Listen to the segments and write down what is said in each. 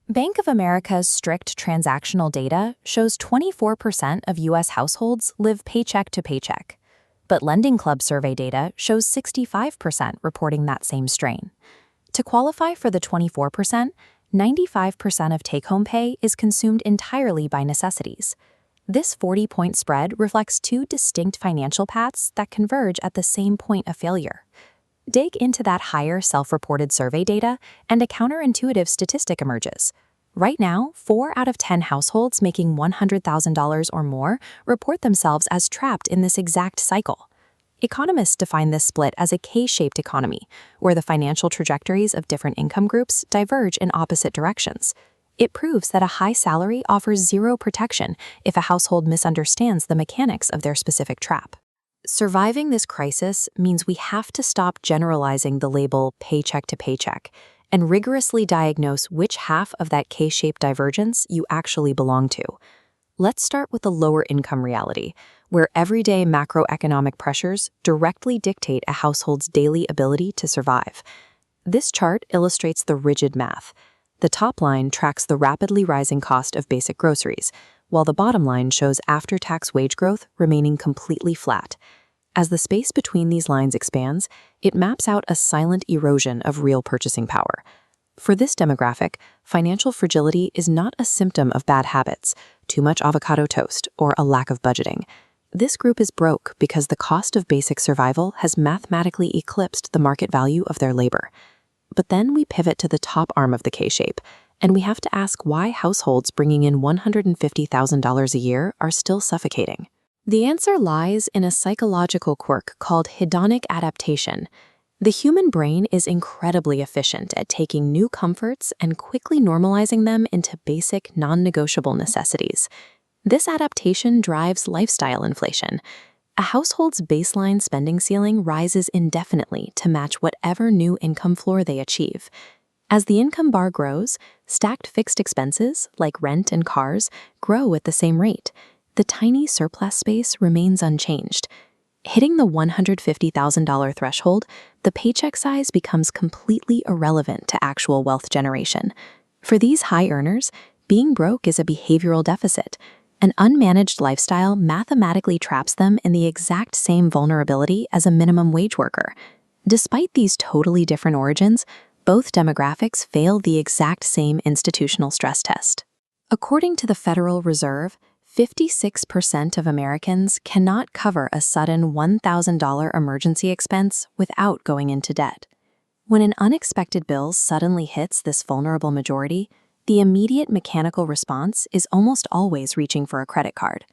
Bank of America's strict transactional data shows 24% of U.S. households live paycheck to paycheck, but Lending Club survey data shows 65% reporting that same strain. To qualify for the 24%, 95% of take-home pay is consumed entirely by necessities. This 40-point spread reflects two distinct financial paths that converge at the same point of failure. Dig into that higher self-reported survey data, and a counterintuitive statistic emerges. Right now, 4 out of 10 households making $100,000 or more report themselves as trapped in this exact cycle. Economists define this split as a K-shaped economy, where the financial trajectories of different income groups diverge in opposite directions. It proves that a high salary offers zero protection if a household misunderstands the mechanics of their specific trap. Surviving this crisis means we have to stop generalizing the label paycheck to paycheck and rigorously diagnose which half of that K-shaped divergence you actually belong to. Let's start with the lower income reality, where everyday macroeconomic pressures directly dictate a household's daily ability to survive. This chart illustrates the rigid math. The top line tracks the rapidly rising cost of basic groceries, while the bottom line shows after-tax wage growth remaining completely flat. As the space between these lines expands, it maps out a silent erosion of real purchasing power. For this demographic, financial fragility is not a symptom of bad habits, too much avocado toast, or a lack of budgeting. This group is broke because the cost of basic survival has mathematically eclipsed the market value of their labor. But then we pivot to the top arm of the K-shape, and we have to ask why households bringing in $150,000 a year are still suffocating. The answer lies in a psychological quirk called hedonic adaptation. The human brain is incredibly efficient at taking new comforts and quickly normalizing them into basic, non-negotiable necessities. This adaptation drives lifestyle inflation. A household's baseline spending ceiling rises indefinitely to match whatever new income floor they achieve. As the income bar grows, stacked fixed expenses, like rent and cars, grow at the same rate. The tiny surplus space remains unchanged. Hitting the $150,000 threshold, the paycheck size becomes completely irrelevant to actual wealth generation. For these high earners, being broke is a behavioral deficit. An unmanaged lifestyle mathematically traps them in the exact same vulnerability as a minimum wage worker. Despite these totally different origins, both demographics fail the exact same institutional stress test. According to the Federal Reserve, 56% of Americans cannot cover a sudden $1,000 emergency expense without going into debt. When an unexpected bill suddenly hits this vulnerable majority, the immediate mechanical response is almost always reaching for a credit card.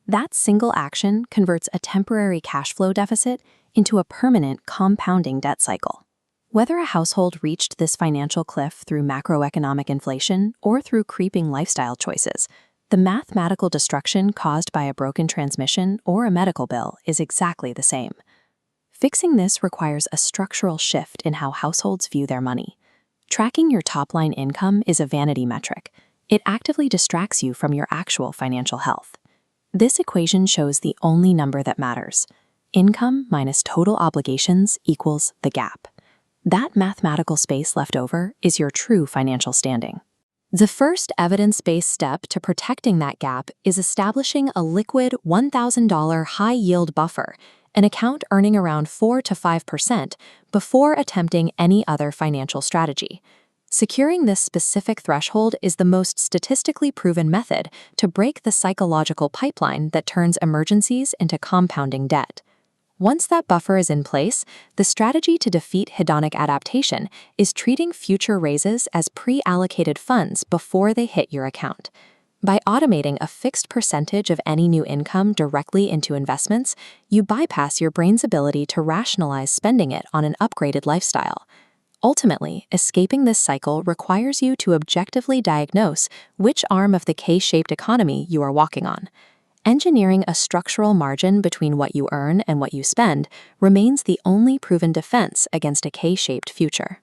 That single action converts a temporary cash flow deficit into a permanent compounding debt cycle. Whether a household reached this financial cliff through macroeconomic inflation or through creeping lifestyle choices, the mathematical destruction caused by a broken transmission or a medical bill is exactly the same. Fixing this requires a structural shift in how households view their money. Tracking your top-line income is a vanity metric. It actively distracts you from your actual financial health. This equation shows the only number that matters. Income minus total obligations equals the gap. That mathematical space left over is your true financial standing. The first evidence-based step to protecting that gap is establishing a liquid $1,000 high-yield buffer, an account earning around 4 to 5% before attempting any other financial strategy. Securing this specific threshold is the most statistically proven method to break the psychological pipeline that turns emergencies into compounding debt. Once that buffer is in place, the strategy to defeat hedonic adaptation is treating future raises as pre-allocated funds before they hit your account. By automating a fixed percentage of any new income directly into investments, you bypass your brain's ability to rationalize spending it on an upgraded lifestyle. Ultimately, escaping this cycle requires you to objectively diagnose which arm of the K-shaped economy you are walking on. Engineering a structural margin between what you earn and what you spend remains the only proven defense against a K-shaped future.